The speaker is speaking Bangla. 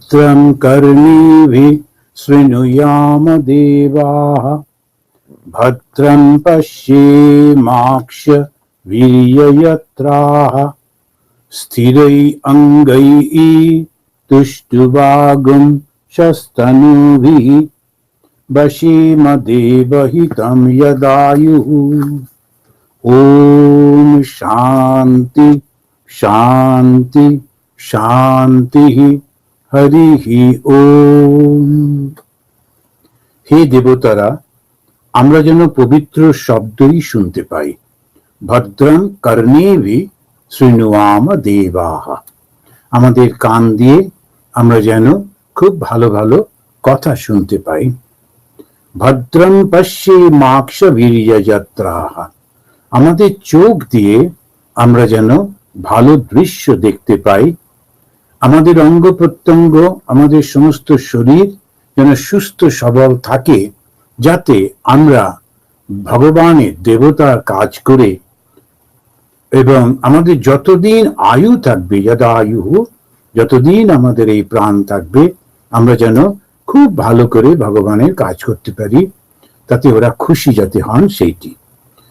ভদ্রং কর্ণীভিঃ শৃণুয়াম দেবাঃ ভদ্রং পশ্যেমাক্ষভির্যজত্রাः স্থিরৈরঙ্গৈः তুষ্টুবাগুंशस्तनूभिः वशेम देवहितं यदायुः। ओम शांति शांति शांति हरि ओम। হে দেবতারা, আমরা যেন পবিত্র শব্দই শুনতে পাই। ভদ্রং কর্ণেভিঃ শৃণুয়াম দেবাঃ, আমাদের কান দিয়ে আমরা যেন খুব ভালো ভালো কথা শুনতে পাই। ভদ্রং পশ্যেমাক্ষভির্যজত্রাः, আমাদের চোখ দিয়ে আমরা যেন ভালো দৃশ্য দেখতে পাই। আমাদের অঙ্গ প্রত্যঙ্গ, আমাদের সমস্ত শরীর যেন সুস্থ সবল থাকে, যাতে আমরা ভগবানের দেবতার কাজ করে এবং আমাদের যতদিন আয়ু থাকবে, যদায়ু, যতদিন আমাদের এই প্রাণ থাকবে, আমরা যেন খুব ভালো করে ভগবানের কাজ করতে পারি, তাতে ওরা খুশি যাতে হন সেইটি।